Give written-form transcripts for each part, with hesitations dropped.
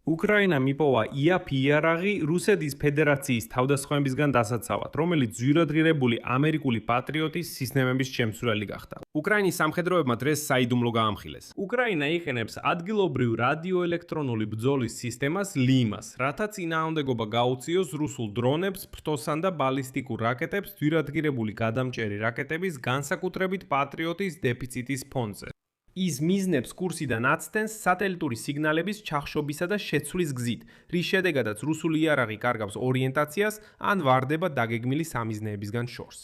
უკრაინა მიპოვა იაფ-იარაღი რუსეთის ფედერაციის თავდასხმებისგან დასაცავად, რომელიც ძვირადღირებული ამერიკული პატრიოტის სისტემების შემცვლელი გახდა. უკრაინის სამხედროებმა დღეს საიდუმლო გაამხილეს. უკრაინა იყენებს ადგილობრივ რადიოელექტრონული ბრძოლის სისტემას ლიმას, რათა წინააღმდეგობა გაუწიოს რუსულ დრონებს, ფრთოსან და ბალისტიკურ რაკეტებს ძვირადღირებული გადამჭერი რაკეტების განსაკუთრებით პატრიოტის დეფიციტის ფონზე. ის მიზნებს კურსიდან აცდენს სატელიტური სიგნალების ჩახშობისა და შეცვლის გზით, რის შედეგადაც რუსული იარაღი კარგავს ორიენტაციას ან ვარდება დაგეგმილი სამიზნეებისგან შორს.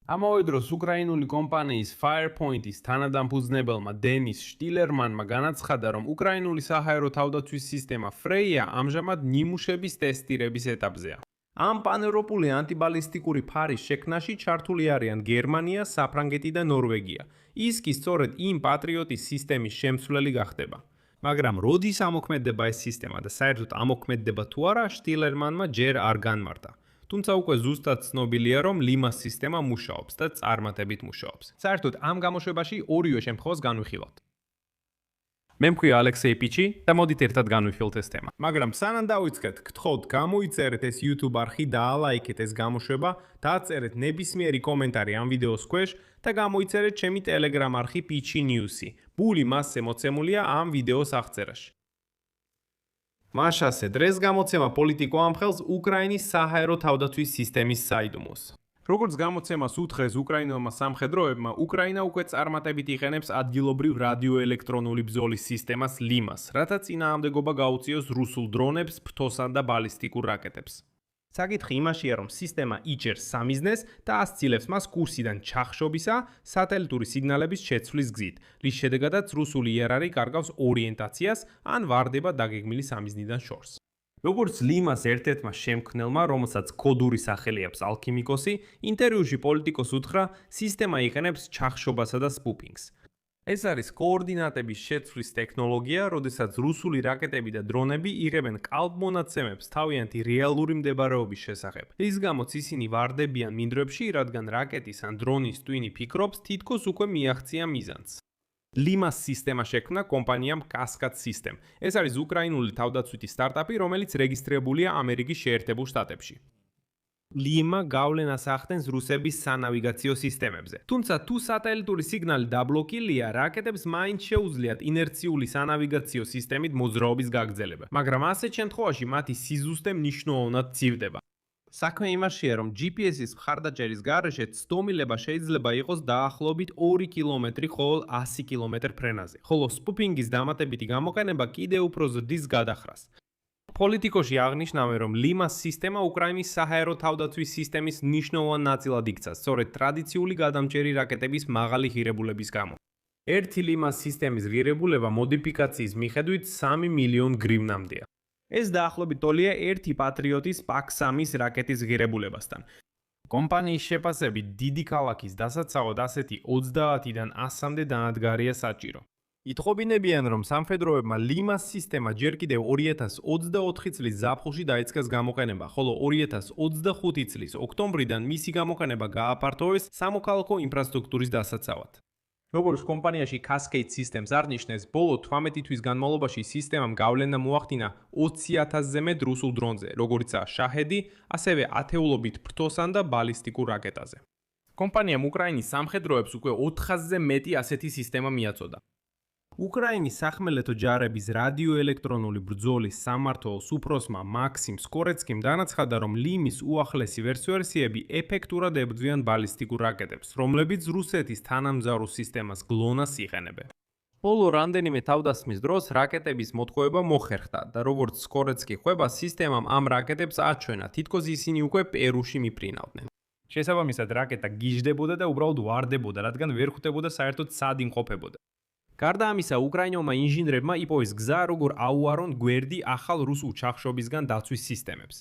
ამავე დროს უკრაინული კომპანიის Firepoint-ის თანადამფუძნებელმა დენის შტილერმანმა განაცხადა, რომ უკრაინული საჰაერო თავდაცვის სისტემა Freya ამჟამად ნიმუშების ტესტირების ეტაპზეა. ამ პანევროპული ანტიბალისტიკური ფარის შექმნაში ჩართული არიან გერმანია, საფრანგეთი და ნორვეგია. ის კი სწორედ იმ პატრიოტის სისტემის შემცვლელი გახდება. მაგრამ როდის ამოქმედდება ეს სისტემა და საერთოდ ამოქმედდება თუ არა, შტილერმანმა ჯერ არ განმარტა. თუმცა უკვე ზუსტად ცნობილია, რომ ლიმას სისტემა მუშაობს და წარმატებით მუშაობს. საერთოდ ამ გამოშვებაში ორივე შემთხვევას განვიხილავთ. მე მქვია ალექსეი პიჩი და მოდით ერთად განვიხილოთ ეს თემა. მაგრამ სანამ დავიწყეთ, გთხოვთ გამოიწერეთ ეს YouTube არხი და ალაიქეთ ეს გამოშვება, დააწერეთ ნებისმიერი კომენტარი ამ ვიდეოს ქვეშ და გამოიწერეთ ჩემი Telegram არხი Pichi News-ი. ბული მასზე მოცემულია ამ ვიდეოს აღწერაში. მაშასე დღეს გამოცემა პოლიტიკო ამხელს უკრაინის საჰაერო თავდაცვის სისტემის საიდუმლოს. როგორც გამოცემას უთხრეს უკრაინელმა სამხედროებმა, უკრაინა უკვე წარმატებით იყენებს ადგილობრივ რადიოელექტრონული ბრძოლის სისტემას ლიმას, რათა წინააღმდეგობა გაუწიოს რუსულ დრონებს, ფრთოსან და ბალისტიკურ რაკეტებს. საკითხი იმაშია, რომ სისტემა იჭერს სამიზნეს და ასცილებს მას კურსიდან ჩახშობისა სატელიტური სიგნალების შეცვლის გზით, რის შედეგადაც რუსული იარაღი კარგავს ორიენტაციას ან ვარდება დაგეგმილი სამიზნიდან შორს. როგორც ლიმას ერთ-ერთმა შემქმნელმა, რომელსაც კოდური სახელი აქვს ალქიმიკოსი, ინტერვიუში პოლიტიკოს უთხრა, სისტემა იყენებს ჩახშობასა და სპუფინგს. ეს არის კოორდინატების შეცვლის ტექნოლოგია, როდესაც რუსული რაკეტები და დრონები იღებენ კალბმონაცემებს თავიანთი რეალური მდებარეობის შესახებ. რის გამოც ისინი ვარდებიან მინდვრებში, რადგან რაკეტის ან დრონის ტვინი ფიქრობს, თითქოს უკვე მიაღწია მიზანს. ლიმას სისტემა შექმნა კომპანიამ Cascade System. ეს არის უკრაინული თავდაცვითი სტარტაპი, რომელიც რეგისტრირებულია ამერიკის შეერთებულ შტატებში. ლიმა გავლენას ახდენს რუსების სანავიგაციო სისტემებზე. თუმცა თუ სატელიტური სიგნალი დაბლოკილია, რაკეტებს მაინც შეუძლიათ ინერციული სანავიგაციო სისტემით მოძრაობის გაგრძელება, მაგრამ ასეთ შემთხვევაში მათი სიზუსტე მნიშვნელოვნად მცირდება. საქმე იმაშია, რომ GPS-ის მხარდაჭერის გარეშე ცდომილება შეიძლება იყოს დაახლოებით 2 კილომეტრი ხოლო 100 კილომეტრ ფრენაზე, ხოლო სპუფინგის დამატებითი გამოყენება კიდევ უფრო ზრდის გადახრას. პოლიტიკოში აღნიშნავენ, რომ ლიმას სისტემა უკრაინის საჰაერო თავდაცვის სისტემის მნიშვნელოვან ნაწილად იქცა, სწორედ ტრადიციული გადამჭერი რაკეტების მაღალი ღირებულების გამო. ერთი ლიმას სისტემის ღირებულება მოდიფიკაციის მიხედვით 3 მილიონი გრივნამდეა. ეს დაახლოებით ტოლია ერთი პატრიოტის PAK-3-ის რაკეტის ღირებულებასთან. კომპანიის შეფასებით დიდი ქალაქის დასაცავად ასეთი 30-დან 100-მდე დანადგარია საჭირო. ითხოვინებიან, რომ სამხედროებმა ლიმას სისტემა ჯერ კიდევ 2024 წლის ზაფხულში დაიწყეს გამოყენება, ხოლო 2025 წლის ოქტომბრიდან მისი გამოყენება გააფართოვეს სამოქალაქო ინფრასტრუქტურის დასაცავად. როგორც კომპანიაში Cascade Systems აღნიშნეს, ბოლო 18 თვის განმავლობაში სისტემამ გავლენა მოახდინა 20,000-ზე მეტ რუსულ დრონზე, როგორიცაა შაჰედი, ასევე ათეულობით ფრთოსან და ბალისტიკურ რაკეტაზე. კომპანიამ უკრაინის სამხედროებს უკვე 400-ზე მეტი ასეთი სისტემა მიაწოდა. უკრაინის სახმელეთო ჯარების რადიოელექტრონული ბრძოლის სამმართველოს უფროსმა მაქსიმ სკორეცკიმ განაცხადა, რომ ლიმის უახლესი ვერსიები ეფექტურად ებრძვიან ბალისტიკურ რაკეტებს, რომლებიც რუსეთის თანამგზავრო სისტემას გლონას იყენებენ. ბოლო რამდენიმე თავდასხმის დროს რაკეტების მოთხოვება მოხერხდა და როგორც სკორეცკი ხვდება, სისტემამ ამ რაკეტებს აჩვენა, თითქოს ისინი უკვე პერუში მიფრინავდნენ. შესაბამისად, რაკეტა გიჟდებოდა და უბრალოდ ვარდებოდა, რადგან ვერ ხვდებოდა საერთოდ სად იმყოფებოდა. გარდა ამისა, უკრაინელმა ინჟინრებმა იპოვეს გზა, როგორ აუარონ გვერდი ახალ რუსულ ჩახშობისგან დაცვის სისტემებს.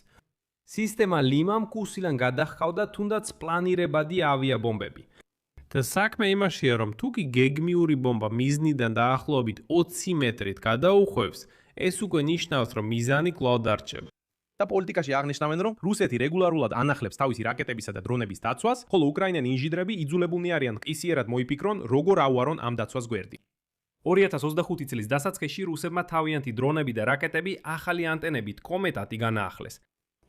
სისტემა ლიმამ კურსიდან გადაჰყავდა თუნდაც პლანირებადი ავიაბომბები. და საქმე იმაშია, რომ თუ კი გეგმიური ბომბა მიზნიდან დაახლოებით 20 მეტრით გადაუხვევს, ეს უკვე ნიშნავს, რომ მიზანი კვლავ დარჩება. და პოლიტიკაში აღნიშნავენ, რომ რუსეთი რეგულარულად ანახლებს თავისი რაკეტებისა და დრონების დაცვას, ხოლო უკრაინელი ინჟინრები იძულებულნი არიან ყისიერად მოიფიქრონ, როგორ აუარონ ამ დაცვას გვერდი. 2025 წლის დასაწყისში რუსებმა თავიანთი დრონები და რაკეტები ახალი ანტენებით კომეტათი განაახლეს.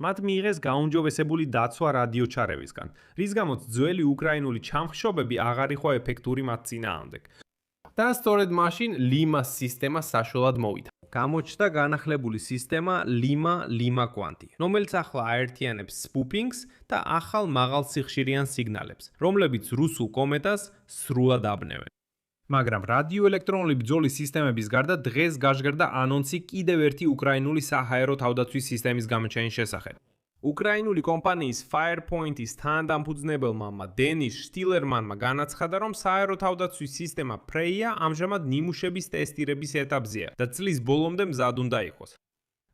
მათ მიიღეს გაუმჯობესებული დაცვა რადიოჩარევისგან, რის გამოც ძველი უკრაინული ჩამხშობები აღარ იყო ეფექტური მათ წინააღმდეგ. და სწორედ მაშინ ლიმას სისტემა საშუალად მოვიდა. გამოჩნდა განახლებული სისტემა ლიმა კვანტი, რომელიც ახლა აერთიანებს სპუფინგს და ახალ მაღალსიხშირიან სიგნალებს, რომლებიც რუსულ კომეტას სრულად აბნევენ. მაგრამ რადიოელექტრონული ბრძოლის სისტემების გარდა დღეს გაჟღერდა ანონსი კიდევ ერთი უკრაინული საჰაერო თავდაცვის სისტემის გამოჩენის შესახებ. უკრაინული კომპანიის Firepoint-ის თანადამფუძნებელმა დენის შტილერმანმა განაცხადა, რომ საჰაერო თავდაცვის სისტემა Freya ამჟამად ნიმუშების ტესტირების ეტაპზეა და წლის ბოლომდე მზად უნდა იყოს.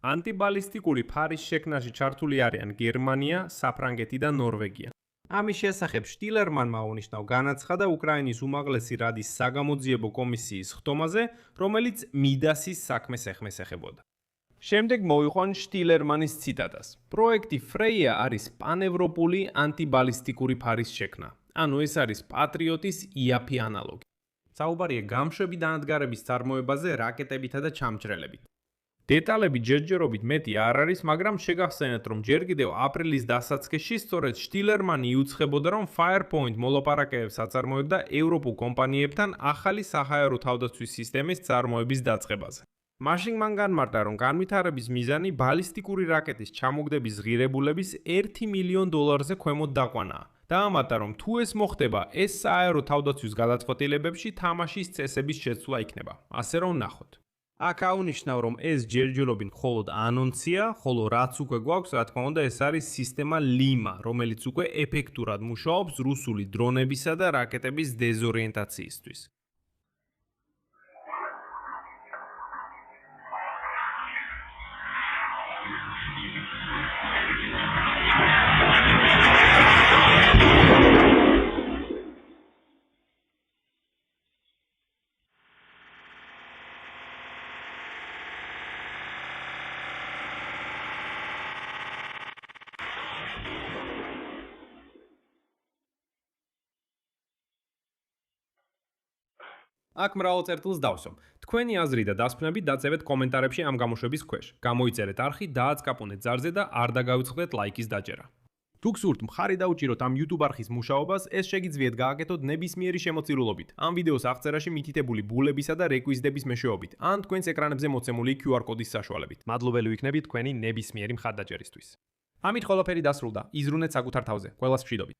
ანტიბალისტიკური ფარის შექმნაში ჩართული არიან გერმანია, საფრანგეთი და ნორვეგია. ამის შესახებ შტილერმანმა აღნიშნა განაცხადა უკრაინის უმაღლესი რადის საგამოძიებო კომისიის ხდომაზე, რომელიც მიდასის საქმეს ეხმესეხებოდა. შემდეგ მოიყვან შტილერმანის ციტატას. პროექტი Freya არის პანევროპული ანტიბალისტიკური ფარის შექმნა. ანუ ეს არის პატრიოტის IAP ანალოგი. საუბარია გამშვები დანადგარების წარმოებაზე რაკეტებითა და ჩამჭრელებით. დეტალები ჯერჯერობით მეტი არ არის, მაგრამ შეგახსენეთ, რომ ჯერ კიდევ აპრილის დასაწყისში სწორედ შტილერმანი იუცხებოდა, რომ Firepoint მოლაპარაკებებს აწარმოებდა ევროპულ კომპანიებთან ახალი საჰაერო თავდაცვის სისტემის წარმოების დაწყებაზე. მაშინ მან განმარტა, რომ განვითარების მიზანი ბალისტიკური რაკეტის ჩამოგდების ღირებულების $1 მილიონ ქვემოთ დაყვანაა. დაამატა, რომ თუ ეს მოხდება, ეს საჰაერო თავდაცვის გადაწყვეტილებებში თამაშის წესების შეცვლა იქნება. ასე რომ ნახოთ. აქ აღნიშნავ, რომ ეს ჯერჯერობით მხოლოდ ანონსია, ხოლო რაც უკვე გვაქვს, რა თქმა უნდა, ეს არის სისტემა ლიმა, რომელიც უკვე ეფექტურად მუშაობს რუსული დრონებისა და რაკეტების დეზორიენტაციისთვის. აქ მრავალ წერტილს დავსვამ. თქვენი აზრი და დასკვნები დაწევეთ კომენტარებში ამ გამოშვების ქვეშ. გამოიწერეთ არხი, დააწყაპუნეთ ზარზე და არ დაგავიწყდეთ ლაიკის დაჭერა. თუ გსურთ მხარი დაუჭიროთ ამ YouTube არხის მუშაობას, ეს შეგიძლიათ გააკეთოთ ნებისმიერი შემოწირულობით. ამ ვიდეოს აღწერაში მითითებული ბულებისა და რეკვიზიტების მეშვეობით, ან თქვენს ეკრანებზე მოცემული QR კოდის საშუალებით. მადლობელი ვიქნებით თქვენი ნებისმიერი მხარდაჭერისთვის. ამით ყველაფერი დასრულდა. იზრუნეთ საკუთარ თავზე. ყველას მშვიდობით.